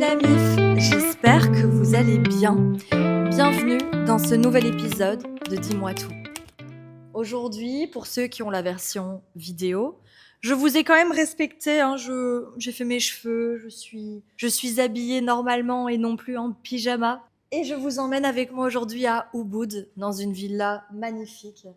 la MIF, j'espère que vous allez bien. Bienvenue dans ce nouvel épisode de Dis-moi tout. Aujourd'hui, pour ceux qui ont la version vidéo, je vous ai quand même respecté, j'ai fait mes cheveux, je suis habillée normalement et non plus en pyjama. Et je vous emmène avec moi aujourd'hui à Ubud, dans une villa magnifique,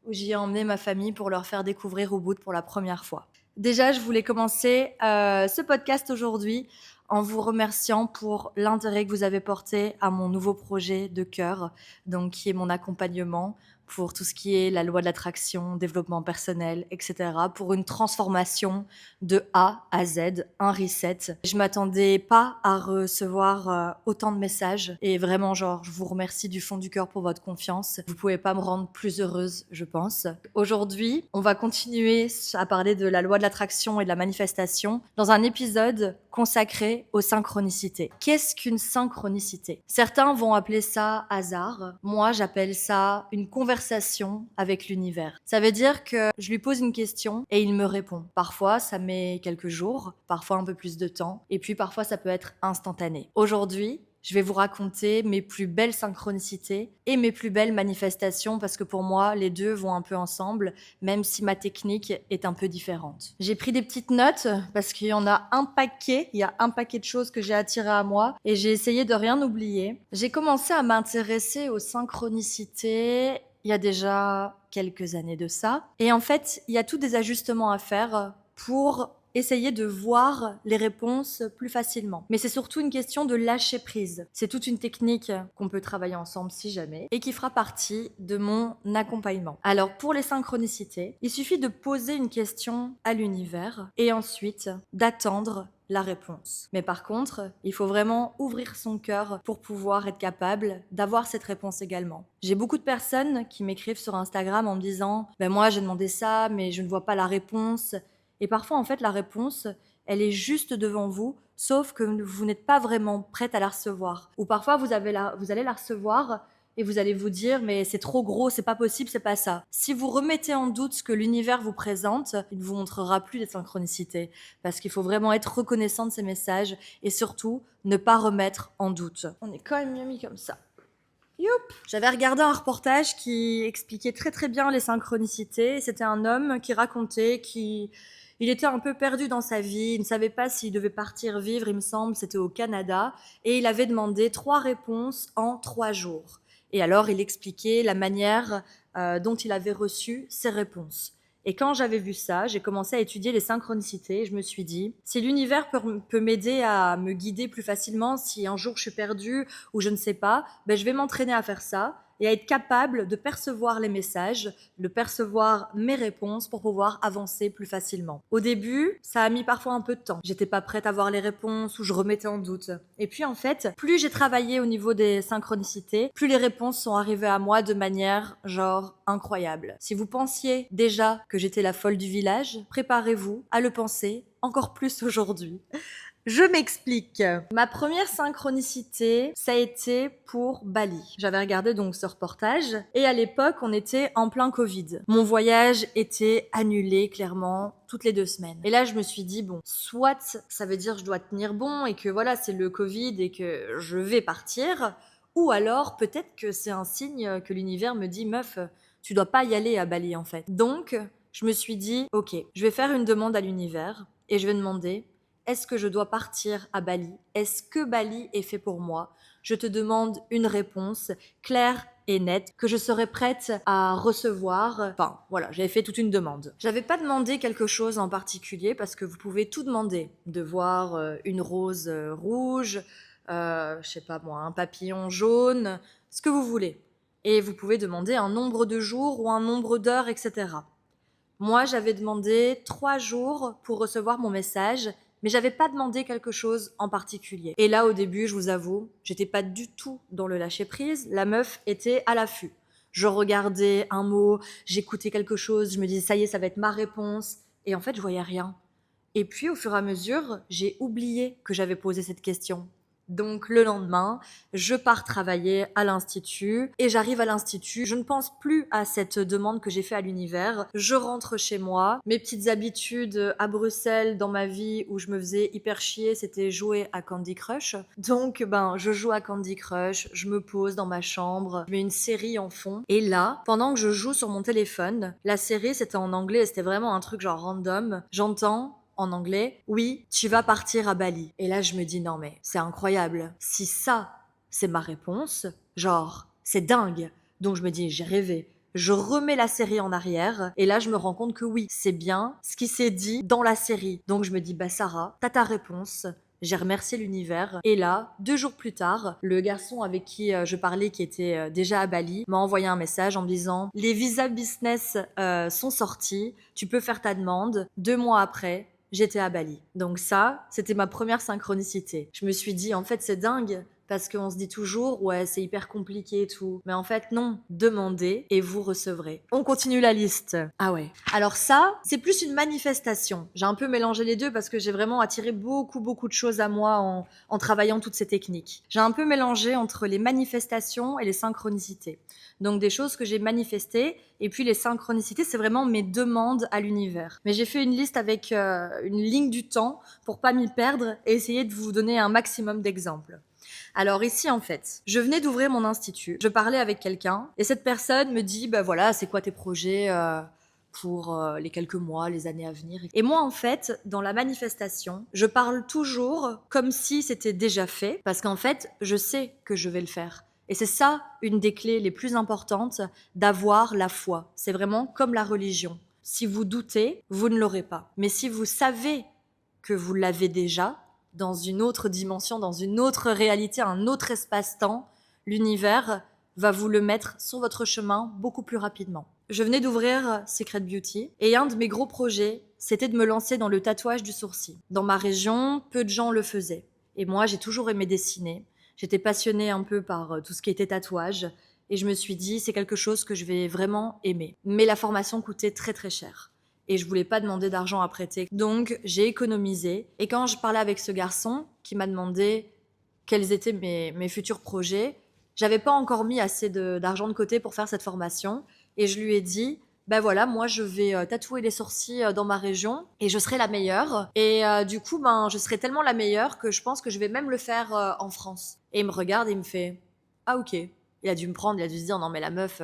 où j'y ai emmené ma famille pour leur faire découvrir Ubud pour la première fois. Déjà, je voulais commencer ce podcast aujourd'hui en vous remerciant pour l'intérêt que vous avez porté à mon nouveau projet de cœur, donc qui est mon accompagnement pour tout ce qui est la loi de l'attraction, développement personnel, etc., pour une transformation de A à Z, un reset. Je m'attendais pas à recevoir autant de messages et vraiment, je vous remercie du fond du cœur pour votre confiance. Vous pouvez pas me rendre plus heureuse, je pense. Aujourd'hui, on va continuer à parler de la loi de l'attraction et de la manifestation dans un épisode consacré aux synchronicités. Qu'est-ce qu'une synchronicité ? Certains vont appeler ça hasard. Moi, j'appelle ça une conversation avec l'univers. Ça veut dire que je lui pose une question et il me répond. Parfois, ça met quelques jours, parfois un peu plus de temps, et puis parfois ça peut être instantané. Aujourd'hui, je vais vous raconter mes plus belles synchronicités et mes plus belles manifestations parce que pour moi, les deux vont un peu ensemble, même si ma technique est un peu différente. J'ai pris des petites notes parce qu'il y en a un paquet, il y a un paquet de choses que j'ai attirées à moi et j'ai essayé de rien oublier. J'ai commencé à m'intéresser aux synchronicités il y a déjà quelques années de ça. Et en fait, il y a tous des ajustements à faire pour essayer de voir les réponses plus facilement. Mais c'est surtout une question de lâcher prise. C'est toute une technique qu'on peut travailler ensemble si jamais et qui fera partie de mon accompagnement. Alors pour les synchronicités, il suffit de poser une question à l'univers et ensuite d'attendre la réponse. Mais par contre, il faut vraiment ouvrir son cœur pour pouvoir être capable d'avoir cette réponse également. J'ai beaucoup de personnes qui m'écrivent sur Instagram en me disant « moi j'ai demandé ça, mais je ne vois pas la réponse ». Et parfois, en fait, la réponse, elle est juste devant vous, sauf que vous n'êtes pas vraiment prête à la recevoir. Ou parfois, vous allez la recevoir et vous allez vous dire « mais c'est trop gros, c'est pas possible, c'est pas ça ». Si vous remettez en doute ce que l'univers vous présente, il ne vous montrera plus les synchronicités. Parce qu'il faut vraiment être reconnaissant de ces messages et surtout, ne pas remettre en doute. On est quand même mieux mis comme ça. Youp. J'avais regardé un reportage qui expliquait très très bien les synchronicités. C'était un homme qui racontait il était un peu perdu dans sa vie, il ne savait pas s'il devait partir vivre, il me semble, c'était au Canada, et il avait demandé 3 réponses en 3 jours. Et alors, il expliquait la manière dont il avait reçu ces réponses. Et quand j'avais vu ça, j'ai commencé à étudier les synchronicités et je me suis dit, si l'univers peut m'aider à me guider plus facilement, si un jour je suis perdue ou je ne sais pas, je vais m'entraîner à faire ça et à être capable de percevoir les messages, de percevoir mes réponses pour pouvoir avancer plus facilement. Au début, ça a mis parfois un peu de temps. J'étais pas prête à voir les réponses ou je remettais en doute. Et puis en fait, plus j'ai travaillé au niveau des synchronicités, plus les réponses sont arrivées à moi de manière incroyable. Si vous pensiez déjà que j'étais la folle du village, préparez-vous à le penser encore plus aujourd'hui. Je m'explique. Ma première synchronicité, ça a été pour Bali. J'avais regardé donc ce reportage et à l'époque, on était en plein Covid. Mon voyage était annulé clairement toutes les 2 semaines. Et là, je me suis dit, bon, soit ça veut dire que je dois tenir bon et que voilà, c'est le Covid et que je vais partir, ou alors peut-être que c'est un signe que l'univers me dit, meuf, tu dois pas y aller à Bali en fait. Donc, je me suis dit, ok, je vais faire une demande à l'univers et je vais demander, est-ce que je dois partir à Bali ? Est-ce que Bali est fait pour moi ? Je te demande une réponse claire et nette que je serai prête à recevoir. Enfin, voilà, j'avais fait toute une demande. J'avais pas demandé quelque chose en particulier parce que vous pouvez tout demander. De voir une rose rouge, je sais pas moi, un papillon jaune, ce que vous voulez. Et vous pouvez demander un nombre de jours ou un nombre d'heures, etc. Moi, j'avais demandé 3 jours pour recevoir mon message, mais j'avais pas demandé quelque chose en particulier. Et là, au début, je vous avoue, j'étais pas du tout dans le lâcher-prise. La meuf était à l'affût. Je regardais un mot, j'écoutais quelque chose, je me disais, ça y est, ça va être ma réponse. Et en fait, je voyais rien. Et puis, au fur et à mesure, j'ai oublié que j'avais posé cette question. Donc le lendemain, je pars travailler à l'institut et j'arrive à l'institut. Je ne pense plus à cette demande que j'ai faite à l'univers. Je rentre chez moi. Mes petites habitudes à Bruxelles dans ma vie où je me faisais hyper chier, c'était jouer à Candy Crush. Donc je joue à Candy Crush, je me pose dans ma chambre, je mets une série en fond. Et là, pendant que je joue sur mon téléphone, la série c'était en anglais, c'était vraiment un truc genre random. J'entends en anglais, oui, tu vas partir à Bali. Et là, je me dis, non mais c'est incroyable. Si ça, c'est ma réponse, genre, c'est dingue. Donc je me dis, j'ai rêvé. Je remets la série en arrière et là, je me rends compte que oui, c'est bien ce qui s'est dit dans la série. Donc je me dis, bah Sarah, t'as ta réponse. J'ai remercié l'univers. Et là, 2 jours plus tard, le garçon avec qui je parlais, qui était déjà à Bali, m'a envoyé un message en me disant les visas business sont sortis, tu peux faire ta demande. 2 mois après, j'étais à Bali. Donc ça, c'était ma première synchronicité. Je me suis dit, en fait, c'est dingue. Parce qu'on se dit toujours, ouais, c'est hyper compliqué et tout. Mais en fait, non. Demandez et vous recevrez. On continue la liste. Ah ouais. Alors ça, c'est plus une manifestation. J'ai un peu mélangé les deux parce que j'ai vraiment attiré beaucoup, beaucoup de choses à moi en travaillant toutes ces techniques. J'ai un peu mélangé entre les manifestations et les synchronicités. Donc des choses que j'ai manifestées et puis les synchronicités, c'est vraiment mes demandes à l'univers. Mais j'ai fait une liste avec une ligne du temps pour pas m'y perdre et essayer de vous donner un maximum d'exemples. Alors ici, en fait, je venais d'ouvrir mon institut. Je parlais avec quelqu'un et cette personne me dit, bah voilà, c'est quoi tes projets pour les quelques mois, les années à venir. Et moi, en fait, dans la manifestation, je parle toujours comme si c'était déjà fait, parce qu'en fait, je sais que je vais le faire. Et c'est ça, une des clés les plus importantes, d'avoir la foi. C'est vraiment comme la religion. Si vous doutez, vous ne l'aurez pas. Mais si vous savez que vous l'avez déjà, dans une autre dimension, dans une autre réalité, un autre espace-temps, l'univers va vous le mettre sur votre chemin beaucoup plus rapidement. Je venais d'ouvrir Secret Beauty et un de mes gros projets, c'était de me lancer dans le tatouage du sourcil. Dans ma région, peu de gens le faisaient. Et moi, j'ai toujours aimé dessiner. J'étais passionnée un peu par tout ce qui était tatouage et je me suis dit, c'est quelque chose que je vais vraiment aimer. Mais la formation coûtait très très cher. Et je voulais pas demander d'argent à prêter. Donc, j'ai économisé. Et quand je parlais avec ce garçon qui m'a demandé quels étaient mes futurs projets, j'avais pas encore mis assez d'argent de côté pour faire cette formation. Et je lui ai dit, ben voilà, moi je vais tatouer les sourcils dans ma région et je serai la meilleure. Et du coup, je serai tellement la meilleure que je pense que je vais même le faire en France. Et il me regarde et il me fait, ah ok. Il a dû me prendre, il a dû se dire, non mais la meuf,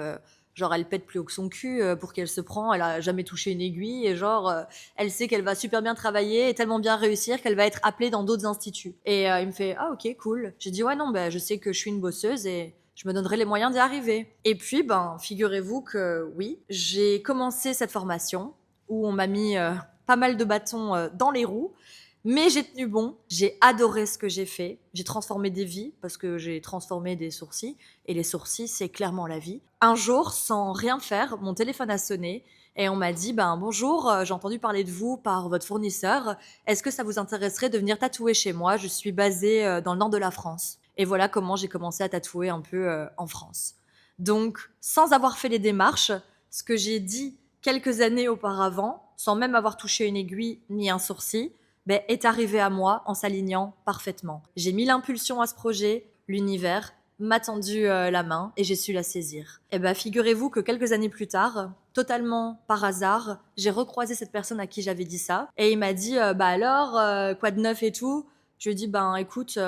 genre elle pète plus haut que son cul pour qu'elle se prend, elle a jamais touché une aiguille et genre elle sait qu'elle va super bien travailler et tellement bien réussir qu'elle va être appelée dans d'autres instituts. Et il me fait, ah ok, cool. J'ai dit, ouais non, je sais que je suis une bosseuse et je me donnerai les moyens d'y arriver. Et puis, figurez-vous que oui, j'ai commencé cette formation où on m'a mis pas mal de bâtons dans les roues. Mais j'ai tenu bon, j'ai adoré ce que j'ai fait. J'ai transformé des vies parce que j'ai transformé des sourcils. Et les sourcils, c'est clairement la vie. Un jour, sans rien faire, mon téléphone a sonné et on m'a dit bonjour, j'ai entendu parler de vous par votre fournisseur. Est-ce que ça vous intéresserait de venir tatouer chez moi? Je suis basée dans le nord de la France. Et voilà comment j'ai commencé à tatouer un peu en France. Donc, sans avoir fait les démarches, ce que j'ai dit quelques années auparavant, sans même avoir touché une aiguille ni un sourcil, est arrivé à moi en s'alignant parfaitement. J'ai mis l'impulsion à ce projet, l'univers m'a tendu la main et j'ai su la saisir. Et figurez-vous que quelques années plus tard, totalement par hasard, j'ai recroisé cette personne à qui j'avais dit ça et il m'a dit alors quoi de neuf et tout. Je lui ai dit écoute,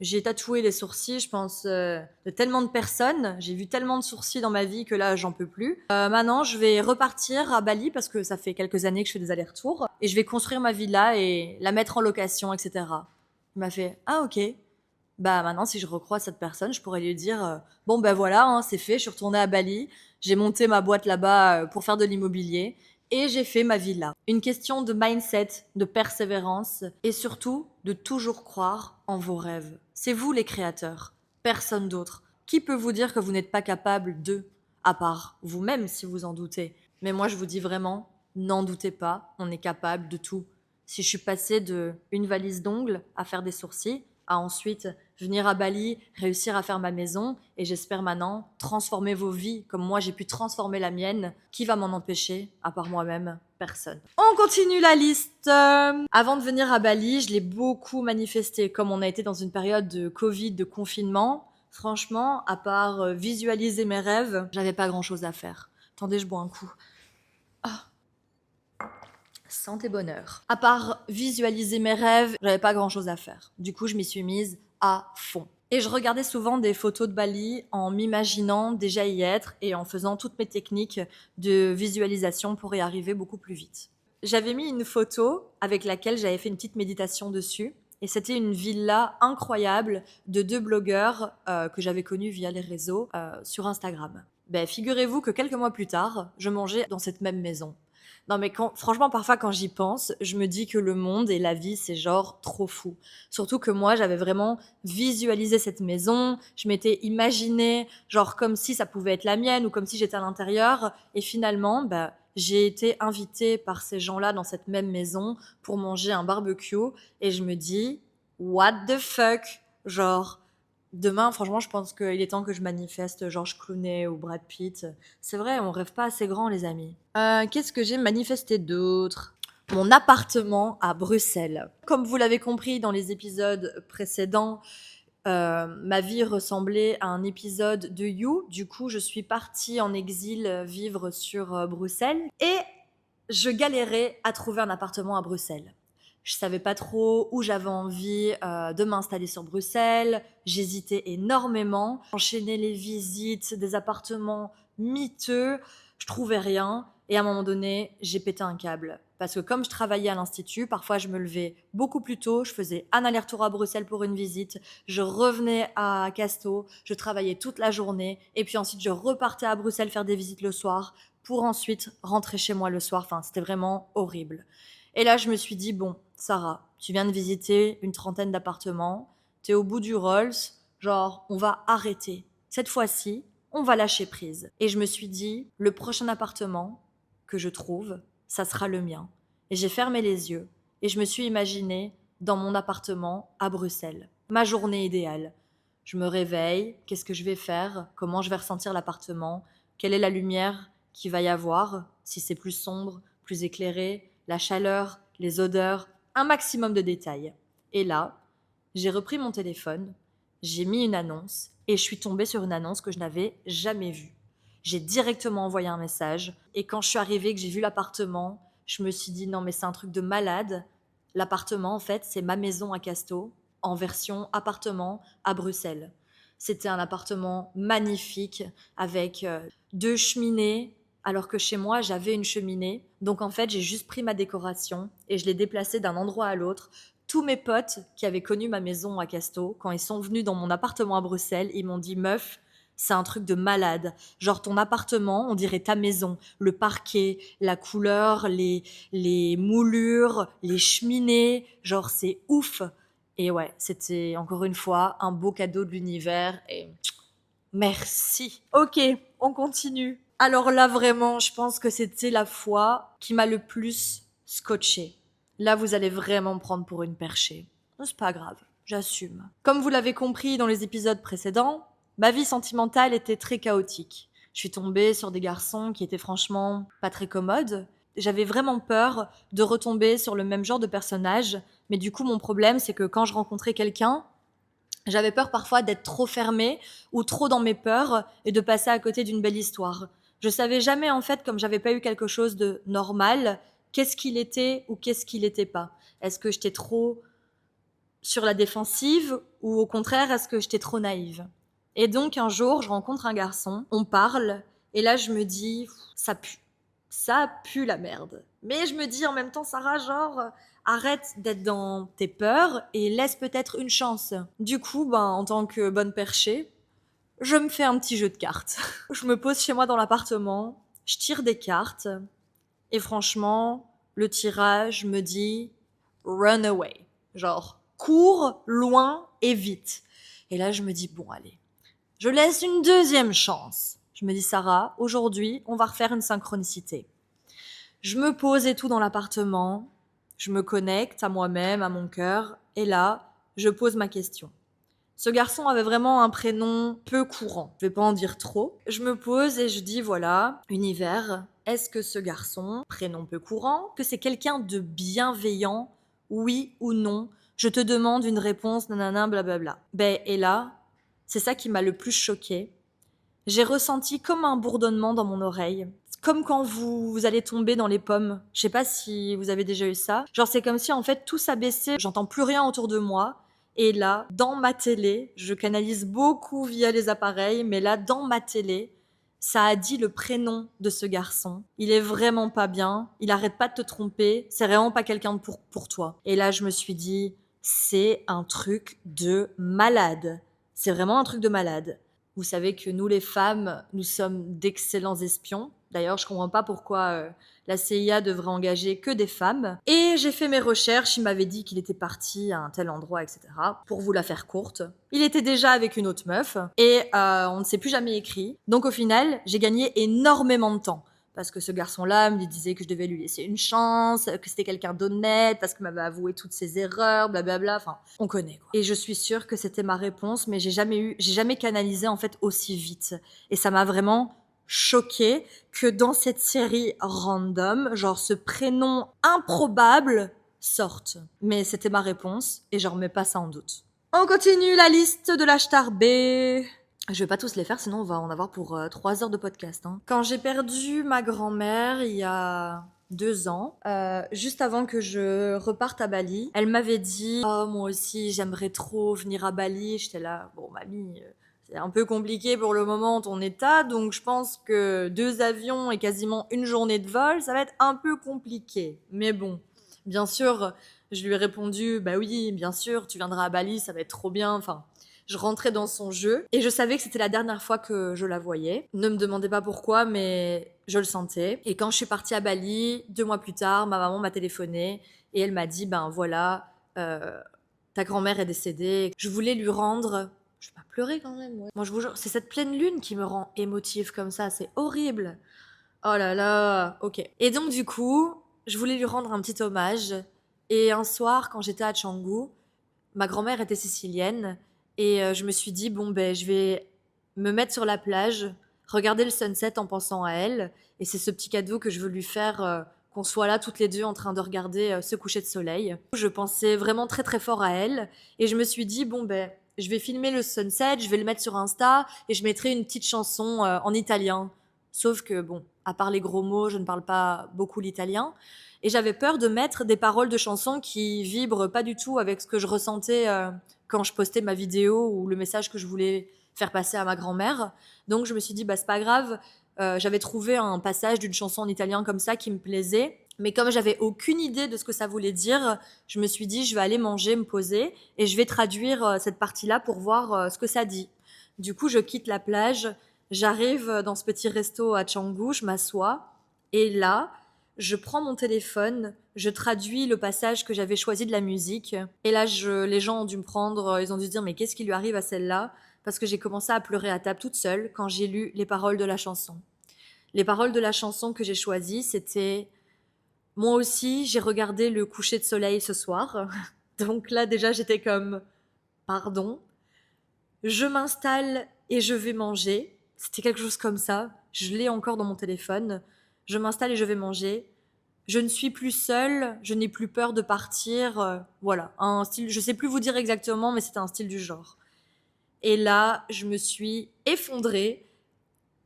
j'ai tatoué les sourcils, je pense, de tellement de personnes. J'ai vu tellement de sourcils dans ma vie que là, j'en peux plus. Maintenant, je vais repartir à Bali parce que ça fait quelques années que je fais des allers-retours. Et je vais construire ma villa et la mettre en location, etc. Il m'a fait « Ah, ok. » Maintenant, si je recroise cette personne, je pourrais lui dire voilà, hein, c'est fait, je suis retournée à Bali. J'ai monté ma boîte là-bas pour faire de l'immobilier. Et j'ai fait ma villa. Une question de mindset, de persévérance et surtout de toujours croire en vos rêves. C'est vous les créateurs, personne d'autre. Qui peut vous dire que vous n'êtes pas capable de, à part vous-même si vous en doutez. Mais moi je vous dis vraiment, n'en doutez pas, on est capable de tout. Si je suis passée de une valise d'ongles à faire des sourcils, à ensuite venir à Bali, réussir à faire ma maison et j'espère maintenant transformer vos vies comme moi j'ai pu transformer la mienne. Qui va m'en empêcher à part moi-même? personne. On continue la liste. Avant de venir à Bali, je l'ai beaucoup manifesté. Comme on a été dans une période de Covid, de confinement, franchement, à part visualiser mes rêves, j'avais pas grand-chose à faire. Attendez, je bois un coup. Ah, santé bonheur. À part visualiser mes rêves, j'avais pas grand-chose à faire. Du coup, je m'y suis mise à fond. Et je regardais souvent des photos de Bali en m'imaginant déjà y être et en faisant toutes mes techniques de visualisation pour y arriver beaucoup plus vite. J'avais mis une photo avec laquelle j'avais fait une petite méditation dessus. Et c'était une villa incroyable de 2 blogueurs que j'avais connus via les réseaux sur Instagram. Ben, figurez-vous que quelques mois plus tard, je mangeais dans cette même maison. Non mais franchement, parfois quand j'y pense, je me dis que le monde et la vie, c'est genre trop fou. Surtout que moi, j'avais vraiment visualisé cette maison, je m'étais imaginé genre comme si ça pouvait être la mienne ou comme si j'étais à l'intérieur. Et finalement, bah, j'ai été invitée par ces gens-là dans cette même maison pour manger un barbecue. Et je me dis, what the fuck? Genre, demain, franchement, je pense qu'il est temps que je manifeste George Clooney ou Brad Pitt. C'est vrai, on rêve pas assez grand, les amis. Qu'est-ce que j'ai manifesté d'autre? Mon appartement à Bruxelles. Comme vous l'avez compris dans les épisodes précédents, ma vie ressemblait à un épisode de You. Du coup, je suis partie en exil vivre sur Bruxelles et je galérais à trouver un appartement à Bruxelles. Je savais pas trop où j'avais envie de m'installer sur Bruxelles. J'hésitais énormément. J'enchaînais les visites des appartements miteux. Je trouvais rien. Et à un moment donné, j'ai pété un câble. Parce que comme je travaillais à l'Institut, parfois je me levais beaucoup plus tôt. Je faisais un aller-retour à Bruxelles pour une visite. Je revenais à Casto. Je travaillais toute la journée. Et puis ensuite, je repartais à Bruxelles faire des visites le soir pour ensuite rentrer chez moi le soir. Enfin, c'était vraiment horrible. Et là, je me suis dit, bon, Sarah, tu viens de visiter une 30aine d'appartements, t'es au bout du Rolls, genre, on va arrêter. Cette fois-ci, on va lâcher prise. Et je me suis dit, le prochain appartement que je trouve, ça sera le mien. Et j'ai fermé les yeux et je me suis imaginée dans mon appartement à Bruxelles. Ma journée idéale. Je me réveille, qu'est-ce que je vais faire? Comment je vais ressentir l'appartement? Quelle est la lumière qu'il va y avoir? Si c'est plus sombre, plus éclairé, la chaleur, les odeurs, un maximum de détails. Et là, j'ai repris mon téléphone, j'ai mis une annonce et je suis tombée sur une annonce que je n'avais jamais vue. J'ai directement envoyé un message et quand je suis arrivée, que j'ai vu l'appartement, je me suis dit non mais c'est un truc de malade. L'appartement en fait, c'est ma maison à Casto en version appartement à Bruxelles. C'était un appartement magnifique avec 2 cheminées, alors que chez moi, j'avais une cheminée. Donc en fait, j'ai juste pris ma décoration et je l'ai déplacée d'un endroit à l'autre. Tous mes potes qui avaient connu ma maison à Casto, quand ils sont venus dans mon appartement à Bruxelles, ils m'ont dit « Meuf, c'est un truc de malade. Genre ton appartement, on dirait ta maison. Le parquet, la couleur, les moulures, les cheminées, genre c'est ouf. » Et ouais, c'était encore une fois un beau cadeau de l'univers et merci. Ok, on continue. Alors là, vraiment, je pense que c'était la fois qui m'a le plus scotché. Là, vous allez vraiment me prendre pour une perchée. C'est pas grave, j'assume. Comme vous l'avez compris dans les épisodes précédents, ma vie sentimentale était très chaotique. Je suis tombée sur des garçons qui étaient franchement pas très commodes. J'avais vraiment peur de retomber sur le même genre de personnage, mais du coup, mon problème, c'est que quand je rencontrais quelqu'un, j'avais peur parfois d'être trop fermée ou trop dans mes peurs et de passer à côté d'une belle histoire. Je savais jamais en fait, comme j'avais pas eu quelque chose de normal, qu'est-ce qu'il était ou qu'est-ce qu'il était pas. Est-ce que j'étais trop sur la défensive ou au contraire, est-ce que j'étais trop naïve? Et donc un jour, je rencontre un garçon, on parle et là je me dis ça pue la merde. Mais je me dis en même temps, Sarah, genre arrête d'être dans tes peurs et laisse peut-être une chance. Du coup, ben en tant que bonne perchée, je me fais un petit jeu de cartes. Je me pose chez moi dans l'appartement, je tire des cartes et franchement, le tirage me dit run away. Genre cours loin et vite. Et là, je me dis bon allez, je laisse une deuxième chance. Je me dis Sarah, aujourd'hui, on va refaire une synchronicité. Je me pose et tout dans l'appartement, je me connecte à moi-même, à mon cœur, et là, je pose ma question. Ce garçon avait vraiment un prénom peu courant, je vais pas en dire trop. Je me pose et je dis voilà, univers, est-ce que ce garçon, prénom peu courant, que c'est quelqu'un de bienveillant, oui ou non? Je te demande une réponse, nanana, blablabla. Et là, c'est ça qui m'a le plus choquée. J'ai ressenti comme un bourdonnement dans mon oreille. Comme quand vous allez tomber dans les pommes. Je sais pas si vous avez déjà eu ça. Genre, c'est comme si, en fait, tout s'abaissait. J'entends plus rien autour de moi. Et là, dans ma télé, je canalise beaucoup via les appareils, mais là, dans ma télé, ça a dit le prénom de ce garçon. Il est vraiment pas bien. Il arrête pas de te tromper. C'est vraiment pas quelqu'un pour toi. Et là, je me suis dit, c'est un truc de malade. C'est vraiment un truc de malade. Vous savez que nous, les femmes, nous sommes d'excellents espions. D'ailleurs, je comprends pas pourquoi la CIA devrait engager que des femmes. Et j'ai fait mes recherches, il m'avait dit qu'il était parti à un tel endroit, etc. Pour vous la faire courte. Il était déjà avec une autre meuf et on ne s'est plus jamais écrit. Donc au final, j'ai gagné énormément de temps. Parce que ce garçon-là me disait que je devais lui laisser une chance, que c'était quelqu'un d'honnête, parce qu'il m'avait avoué toutes ses erreurs, blablabla. Enfin, on connaît, quoi. Et je suis sûre que c'était ma réponse, mais j'ai jamais canalisé, en fait, aussi vite. Et ça m'a vraiment choquée que dans cette série random, genre ce prénom improbable sorte. Mais c'était ma réponse, et je remets pas ça en doute. On continue la liste de l'ashtar B. Je vais pas tous les faire, sinon on va en avoir pour 3 heures de podcast. Quand j'ai perdu ma grand-mère il y a 2 ans, juste avant que je reparte à Bali, elle m'avait dit « Oh, moi aussi, j'aimerais trop venir à Bali. » J'étais là « Bon, mamie, c'est un peu compliqué pour le moment ton état, donc je pense que 2 avions et quasiment une journée de vol, ça va être un peu compliqué. » Mais bon, bien sûr, je lui ai répondu « Bah oui, bien sûr, tu viendras à Bali, ça va être trop bien. » Enfin, je rentrais dans son jeu et je savais que c'était la dernière fois que je la voyais. Ne me demandez pas pourquoi, mais je le sentais. Et quand je suis partie à Bali, 2 mois plus tard, ma maman m'a téléphoné et elle m'a dit « Ben voilà, ta grand-mère est décédée. » Je voulais lui rendre... Je vais pas pleurer quand même, ouais. Moi, je vous jure, c'est cette pleine lune qui me rend émotive comme ça. C'est horrible. Oh là là, ok. Et donc, du coup, je voulais lui rendre un petit hommage. Et un soir, quand j'étais à Canggu, ma grand-mère était sicilienne. Et je me suis dit, bon, je vais me mettre sur la plage, regarder le sunset en pensant à elle. Et c'est ce petit cadeau que je veux lui faire, qu'on soit là toutes les deux en train de regarder ce coucher de soleil. Je pensais vraiment très très fort à elle. Et je me suis dit, bon, je vais filmer le sunset, je vais le mettre sur Insta et je mettrai une petite chanson en italien. Sauf que, bon, à part les gros mots, je ne parle pas beaucoup l'italien. Et j'avais peur de mettre des paroles de chansons qui vibrent pas du tout avec ce que je ressentais quand je postais ma vidéo ou le message que je voulais faire passer à ma grand-mère. Donc je me suis dit, c'est pas grave. J'avais trouvé un passage d'une chanson en italien comme ça qui me plaisait. Mais comme j'avais aucune idée de ce que ça voulait dire, je me suis dit, je vais aller manger, me poser, et je vais traduire cette partie-là pour voir ce que ça dit. Du coup, je quitte la plage, j'arrive dans ce petit resto à Canggu, je m'assois, et là, je prends mon téléphone, je traduis le passage que j'avais choisi de la musique. Et là, les gens ont dû me prendre, ils ont dû se dire, mais qu'est-ce qui lui arrive à celle-là? Parce que j'ai commencé à pleurer à table toute seule quand j'ai lu les paroles de la chanson. Les paroles de la chanson que j'ai choisies, c'était « Moi aussi, j'ai regardé le coucher de soleil ce soir. » Donc là, déjà, j'étais comme « Pardon ?» Je m'installe et je vais manger. C'était quelque chose comme ça. Je l'ai encore dans mon téléphone. Je m'installe et je vais manger. Je ne suis plus seule, je n'ai plus peur de partir. Voilà, un style, je sais plus vous dire exactement, mais c'était un style du genre. Et là, je me suis effondrée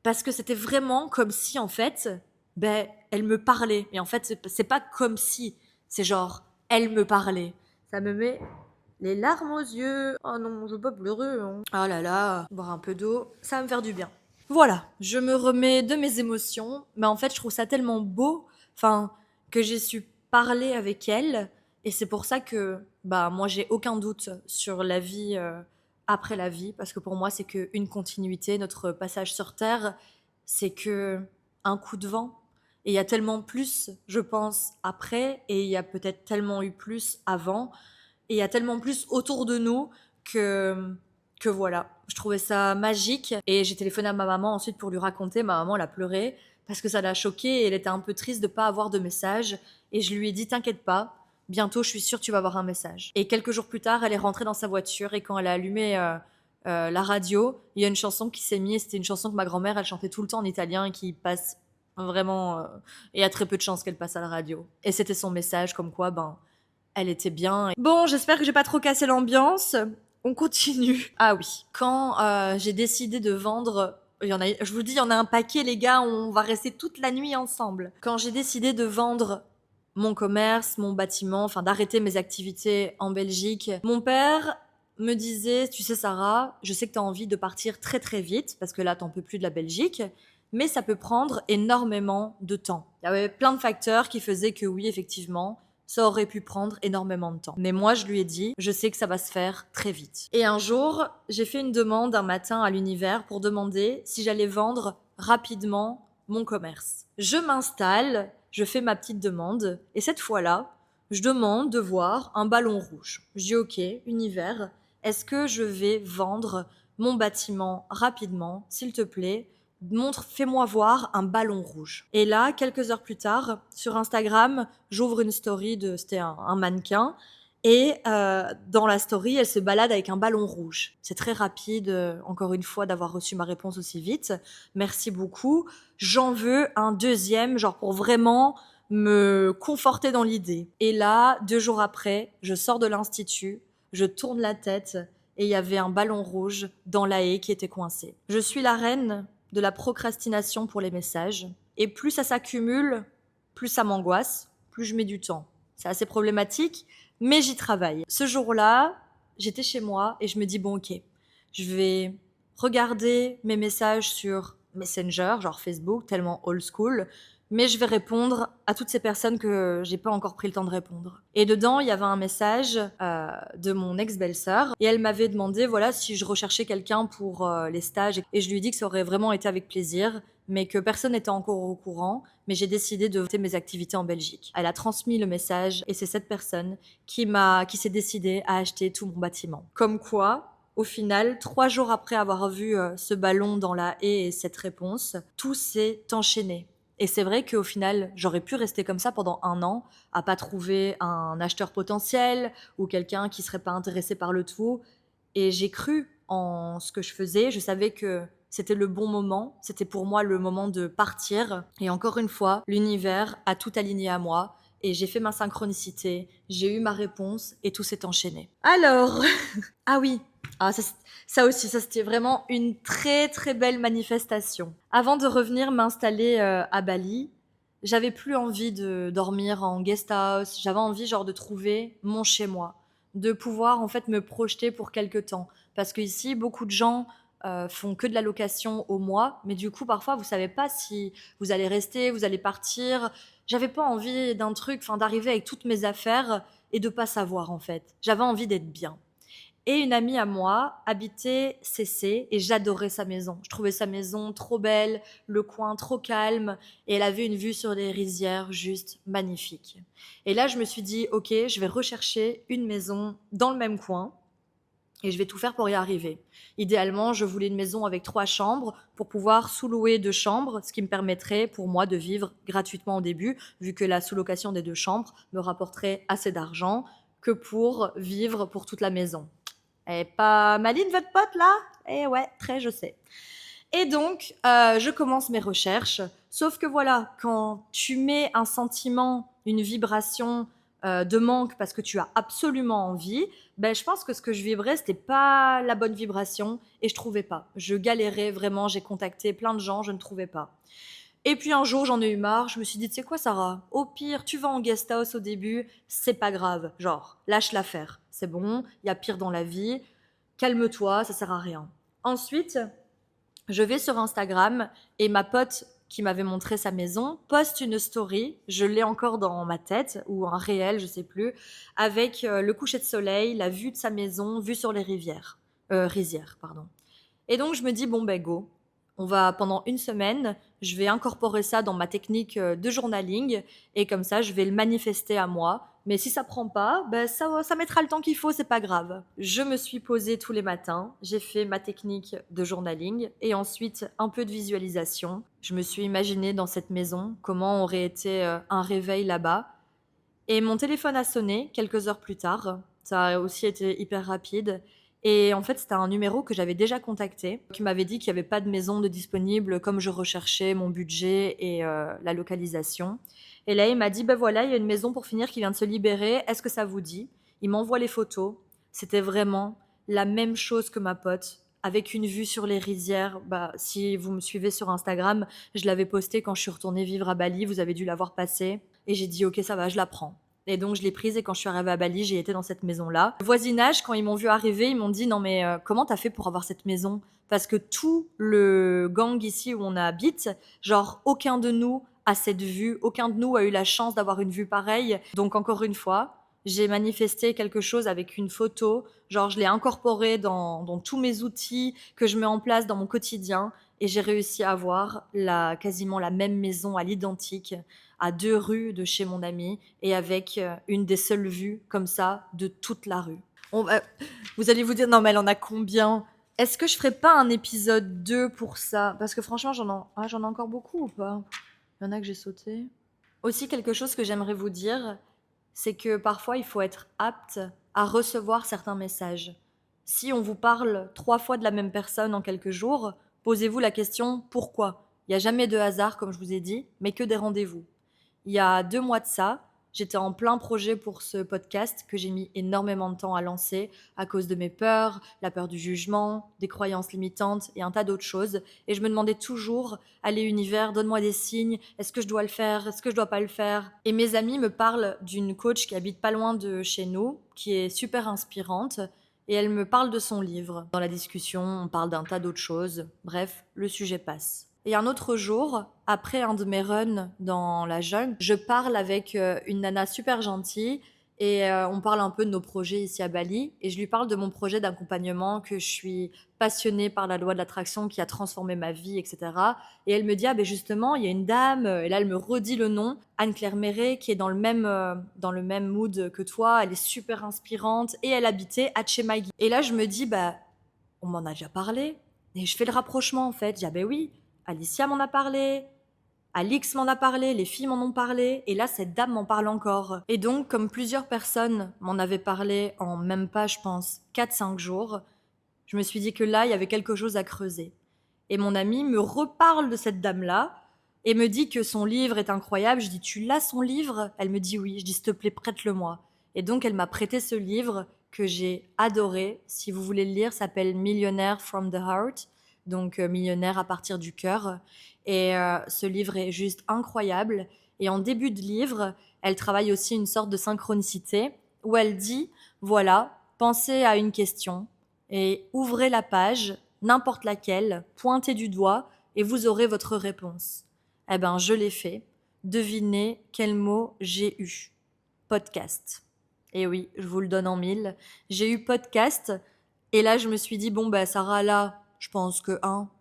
parce que c'était vraiment comme si, en fait, elle me parlait. Et en fait, c'est pas comme si, c'est genre, elle me parlait. Ça me met les larmes aux yeux. Oh non, je veux pas pleurer. Oh là là, boire un peu d'eau, ça va me faire du bien. Voilà, je me remets de mes émotions, mais en fait, je trouve ça tellement beau, que j'ai su parler avec elle, et c'est pour ça que, moi, j'ai aucun doute sur la vie après la vie, parce que pour moi, c'est qu'une continuité. Notre passage sur Terre, c'est que un coup de vent. Et il y a tellement plus, je pense, après, et il y a peut-être tellement eu plus avant, et il y a tellement plus autour de nous que voilà. Je trouvais ça magique, et j'ai téléphoné à ma maman ensuite pour lui raconter. Ma maman, elle a pleuré parce que ça l'a choquée et elle était un peu triste de pas avoir de message. Et je lui ai dit, t'inquiète pas, bientôt, je suis sûre, tu vas avoir un message. Et quelques jours plus tard, elle est rentrée dans sa voiture, et quand elle a allumé la radio, il y a une chanson qui s'est mise. C'était une chanson que ma grand-mère, elle chantait tout le temps en italien et qui passe Vraiment, il y a très peu de chances qu'elle passe à la radio. Et c'était son message comme quoi, ben, elle était bien. Bon, j'espère que j'ai pas trop cassé l'ambiance. On continue. Ah oui, quand j'ai décidé de vendre, je vous dis, il y en a un paquet, les gars, on va rester toute la nuit ensemble. Quand j'ai décidé de vendre mon commerce, mon bâtiment, enfin d'arrêter mes activités en Belgique, mon père me disait, tu sais Sarah, je sais que tu as envie de partir très très vite, parce que là, t'en peux plus de la Belgique, mais ça peut prendre énormément de temps. Il y avait plein de facteurs qui faisaient que oui, effectivement, ça aurait pu prendre énormément de temps. Mais moi, je lui ai dit, je sais que ça va se faire très vite. Et un jour, j'ai fait une demande un matin à l'univers pour demander si j'allais vendre rapidement mon commerce. Je m'installe, je fais ma petite demande, et cette fois-là, je demande de voir un ballon rouge. Je dis ok, univers, est-ce que je vais vendre mon bâtiment rapidement, s'il te plaît? Fais-moi voir un ballon rouge. Et là, quelques heures plus tard, sur Instagram, j'ouvre une story c'était un mannequin, et dans la story, elle se balade avec un ballon rouge. C'est très rapide, encore une fois, d'avoir reçu ma réponse aussi vite. Merci beaucoup. J'en veux un deuxième, genre pour vraiment me conforter dans l'idée. Et là, 2 jours après, je sors de l'institut, je tourne la tête, et il y avait un ballon rouge dans la haie qui était coincé. Je suis la reine de la procrastination pour les messages. Et plus ça s'accumule, plus ça m'angoisse, plus je mets du temps. C'est assez problématique, mais j'y travaille. Ce jour-là, j'étais chez moi et je me dis, bon ok, je vais regarder mes messages sur Messenger, genre Facebook, tellement old school, mais je vais répondre à toutes ces personnes que j'ai pas encore pris le temps de répondre. Et dedans, il y avait un message de mon ex-belle-sœur, et elle m'avait demandé, voilà, si je recherchais quelqu'un pour les stages, et je lui ai dit que ça aurait vraiment été avec plaisir, mais que personne n'était encore au courant, mais j'ai décidé de voter mes activités en Belgique. Elle a transmis le message, et c'est cette personne qui s'est décidée à acheter tout mon bâtiment. Comme quoi, au final, 3 jours après avoir vu ce ballon dans la haie et cette réponse, tout s'est enchaîné. Et c'est vrai qu'au final, j'aurais pu rester comme ça pendant 1 an, à pas trouver un acheteur potentiel ou quelqu'un qui serait pas intéressé par le tout. Et j'ai cru en ce que je faisais. Je savais que c'était le bon moment. C'était pour moi le moment de partir. Et encore une fois, l'univers a tout aligné à moi. Et j'ai fait ma synchronicité. J'ai eu ma réponse et tout s'est enchaîné. Alors, ah oui, ça aussi, ça c'était vraiment une très très belle manifestation. Avant de revenir m'installer à Bali, j'avais plus envie de dormir en guest house, j'avais envie genre de trouver mon chez moi, de pouvoir en fait me projeter pour quelque temps. Parce que ici, beaucoup de gens font que de la location au mois, mais du coup parfois vous savez pas si vous allez rester, vous allez partir. J'avais pas envie d'un truc, enfin d'arriver avec toutes mes affaires et de pas savoir en fait. J'avais envie d'être bien. Et une amie à moi habitait CC et j'adorais sa maison. Je trouvais sa maison trop belle, le coin trop calme et elle avait une vue sur les rizières juste magnifique. Et là, je me suis dit, ok, je vais rechercher une maison dans le même coin et je vais tout faire pour y arriver. Idéalement, je voulais une maison avec 3 chambres pour pouvoir sous-louer 2 chambres, ce qui me permettrait pour moi de vivre gratuitement au début, vu que la sous-location des 2 chambres me rapporterait assez d'argent que pour vivre pour toute la maison. Elle est pas maline, votre pote, là? Eh ouais, très, je sais. Et donc, je commence mes recherches. Sauf que voilà, quand tu mets un sentiment, une vibration de manque parce que tu as absolument envie, ben, je pense que ce que je vibrais, c'était pas la bonne vibration et je trouvais pas. Je galérais vraiment, j'ai contacté plein de gens, je ne trouvais pas. Et puis un jour, j'en ai eu marre, je me suis dit, tu sais quoi, Sarah? Au pire, tu vas en guest house au début, c'est pas grave. Genre, lâche l'affaire. C'est bon, il y a pire dans la vie. Calme-toi, ça sert à rien. Ensuite, je vais sur Instagram et ma pote qui m'avait montré sa maison poste une story, je l'ai encore dans ma tête, ou un réel, je sais plus, avec le coucher de soleil, la vue de sa maison, vue sur les rizières, pardon. Et donc, je me dis, bon, ben, go. On va, pendant une semaine, je vais incorporer ça dans ma technique de journaling et comme ça, je vais le manifester à moi. Mais si ça prend pas, ben ça mettra le temps qu'il faut, c'est pas grave. Je me suis posée tous les matins, j'ai fait ma technique de journaling et ensuite un peu de visualisation. Je me suis imaginée dans cette maison, comment aurait été un réveil là-bas. Et mon téléphone a sonné quelques heures plus tard. Ça a aussi été hyper rapide. Et en fait, c'était un numéro que j'avais déjà contacté, qui m'avait dit qu'il n'y avait pas de maison de disponible comme je recherchais mon budget et la localisation. Et là, il m'a dit, ben voilà, il y a une maison pour finir qui vient de se libérer, est-ce que ça vous dit? Il m'envoie les photos. C'était vraiment la même chose que ma pote, avec une vue sur les rizières. Bah, si vous me suivez sur Instagram, je l'avais posté quand je suis retournée vivre à Bali, vous avez dû la voir passer. Et j'ai dit, ok, ça va, je la prends. Et donc, je l'ai prise et quand je suis arrivée à Bali, j'ai été dans cette maison-là. Le voisinage, quand ils m'ont vu arriver, ils m'ont dit, non mais comment t'as fait pour avoir cette maison? Parce que tout le gang ici où on habite, genre aucun de nous a cette vue, aucun de nous a eu la chance d'avoir une vue pareille. Donc encore une fois, j'ai manifesté quelque chose avec une photo, genre je l'ai incorporé dans tous mes outils que je mets en place dans mon quotidien et j'ai réussi à avoir quasiment la même maison à l'identique, à 2 rues de chez mon ami et avec une des seules vues comme ça de toute la rue. Vous allez vous dire, non mais elle en a combien? Est-ce que je ferais pas un épisode 2 pour ça? Parce que franchement, j'en ai encore beaucoup ou pas? Il y en a que j'ai sauté. Aussi, quelque chose que j'aimerais vous dire, c'est que parfois, il faut être apte à recevoir certains messages. Si on vous parle 3 fois de la même personne en quelques jours, posez-vous la question pourquoi? Il n'y a jamais de hasard, comme je vous ai dit, mais que des rendez-vous. Il y a 2 mois de ça, j'étais en plein projet pour ce podcast que j'ai mis énormément de temps à lancer à cause de mes peurs, la peur du jugement, des croyances limitantes et un tas d'autres choses. Et je me demandais toujours, allez univers, donne-moi des signes, est-ce que je dois le faire, est-ce que je dois pas le faire? Et mes amis me parlent d'une coach qui habite pas loin de chez nous, qui est super inspirante. Et elle me parle de son livre. Dans la discussion, on parle d'un tas d'autres choses. Bref, le sujet passe. Et un autre jour, après un de mes runs dans la jungle, je parle avec une nana super gentille et on parle un peu de nos projets ici à Bali. Et je lui parle de mon projet d'accompagnement, que je suis passionnée par la loi de l'attraction qui a transformé ma vie, etc. Et elle me dit, ah ben justement, il y a une dame, et là elle me redit le nom, Anne-Claire Méret, qui est dans le même mood que toi, elle est super inspirante et elle habitait à Chemaigi. Et là je me dis, bah, on m'en a déjà parlé. Et je fais le rapprochement en fait, je dis, ah ben oui, Alicia m'en a parlé, Alix m'en a parlé, les filles m'en ont parlé, et là, cette dame m'en parle encore. Et donc, comme plusieurs personnes m'en avaient parlé en même pas, je pense, 4-5 jours, je me suis dit que là, il y avait quelque chose à creuser. Et mon amie me reparle de cette dame-là, et me dit que son livre est incroyable. Je dis, tu l'as son livre? Elle me dit oui. Je dis, s'il te plaît, prête-le-moi. Et donc, elle m'a prêté ce livre que j'ai adoré. Si vous voulez le lire, ça s'appelle Millionaire from the Heart, donc millionnaire à partir du cœur. Et ce livre est juste incroyable. Et en début de livre, elle travaille aussi une sorte de synchronicité où elle dit, voilà, pensez à une question et ouvrez la page, n'importe laquelle, pointez du doigt et vous aurez votre réponse. Eh ben, je l'ai fait. Devinez quel mot j'ai eu. Podcast. Et oui, je vous le donne en 1000. J'ai eu podcast et là, je me suis dit, bon, bah, Sarah, là, je pense que,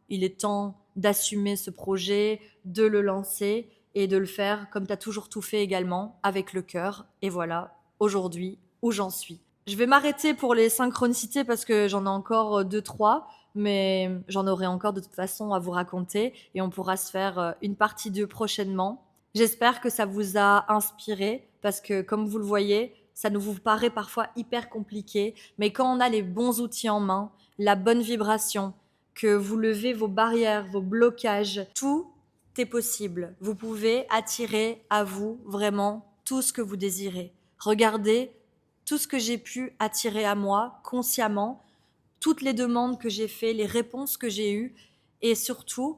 il est temps d'assumer ce projet, de le lancer et de le faire comme tu as toujours tout fait également, avec le cœur. Et voilà, aujourd'hui, où j'en suis. Je vais m'arrêter pour les synchronicités parce que j'en ai encore 2-3, mais j'en aurai encore de toute façon à vous raconter et on pourra se faire une partie 2 prochainement. J'espère que ça vous a inspiré parce que, comme vous le voyez, ça nous vous paraît parfois hyper compliqué, mais quand on a les bons outils en main, la bonne vibration, que vous levez vos barrières, vos blocages, tout est possible. Vous pouvez attirer à vous vraiment tout ce que vous désirez. Regardez tout ce que j'ai pu attirer à moi consciemment, toutes les demandes que j'ai faites, les réponses que j'ai eues, et surtout,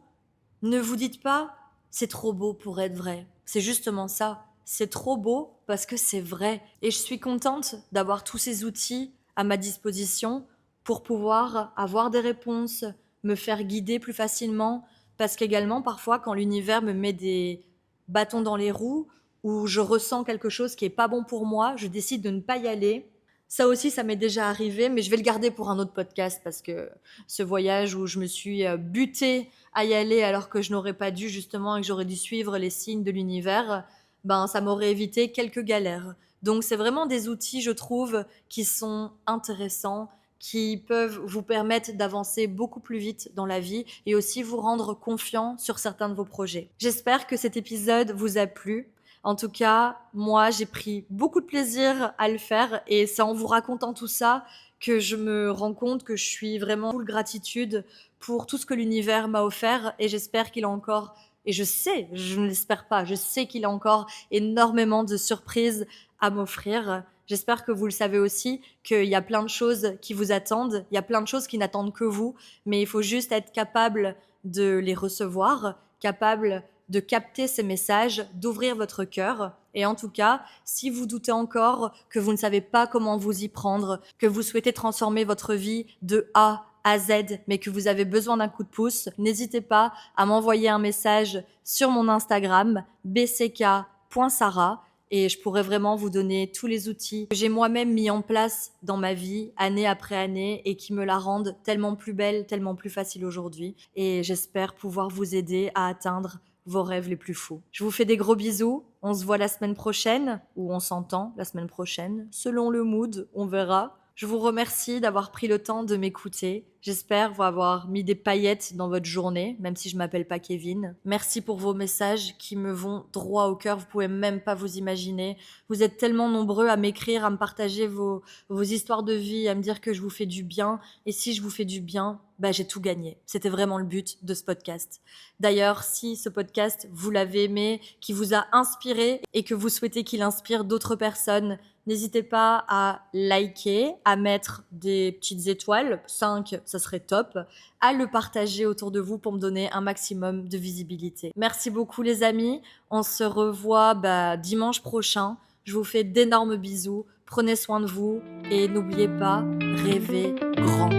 ne vous dites pas c'est trop beau pour être vrai. C'est justement ça. C'est trop beau parce que c'est vrai. Et je suis contente d'avoir tous ces outils à ma disposition pour pouvoir avoir des réponses, me faire guider plus facilement. Parce qu'également, parfois, quand l'univers me met des bâtons dans les roues, ou je ressens quelque chose qui est pas bon pour moi, je décide de ne pas y aller. Ça aussi, ça m'est déjà arrivé, mais je vais le garder pour un autre podcast parce que ce voyage où je me suis butée à y aller alors que je n'aurais pas dû justement et que j'aurais dû suivre les signes de l'univers, ben ça m'aurait évité quelques galères. Donc c'est vraiment des outils, je trouve, qui sont intéressants, qui peuvent vous permettre d'avancer beaucoup plus vite dans la vie et aussi vous rendre confiant sur certains de vos projets. J'espère que cet épisode vous a plu. En tout cas, moi, j'ai pris beaucoup de plaisir à le faire et c'est en vous racontant tout ça que je me rends compte que je suis vraiment full gratitude pour tout ce que l'univers m'a offert et j'espère qu'il a encore, et je sais, je ne l'espère pas, je sais qu'il a encore énormément de surprises à m'offrir. J'espère que vous le savez aussi, qu'il y a plein de choses qui vous attendent, il y a plein de choses qui n'attendent que vous, mais il faut juste être capable de les recevoir, capable de capter ces messages, d'ouvrir votre cœur. Et en tout cas, si vous doutez encore, que vous ne savez pas comment vous y prendre, que vous souhaitez transformer votre vie de A à Z, mais que vous avez besoin d'un coup de pouce, n'hésitez pas à m'envoyer un message sur mon Instagram, bck.sara, et je pourrais vraiment vous donner tous les outils que j'ai moi-même mis en place dans ma vie, année après année, et qui me la rendent tellement plus belle, tellement plus facile aujourd'hui. Et j'espère pouvoir vous aider à atteindre vos rêves les plus fous. Je vous fais des gros bisous. On se voit la semaine prochaine, ou on s'entend la semaine prochaine. Selon le mood, on verra. Je vous remercie d'avoir pris le temps de m'écouter. J'espère vous avoir mis des paillettes dans votre journée, même si je m'appelle pas Kevin. Merci pour vos messages qui me vont droit au cœur. Vous pouvez même pas vous imaginer. Vous êtes tellement nombreux à m'écrire, à me partager vos histoires de vie, à me dire que je vous fais du bien. Et si je vous fais du bien, bah, j'ai tout gagné. C'était vraiment le but de ce podcast. D'ailleurs, si ce podcast, vous l'avez aimé, qui vous a inspiré et que vous souhaitez qu'il inspire d'autres personnes, n'hésitez pas à liker, à mettre des petites étoiles, 5, ça serait top, à le partager autour de vous pour me donner un maximum de visibilité. Merci beaucoup les amis, on se revoit dimanche prochain. Je vous fais d'énormes bisous, prenez soin de vous et n'oubliez pas, rêvez grand.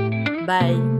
Bye.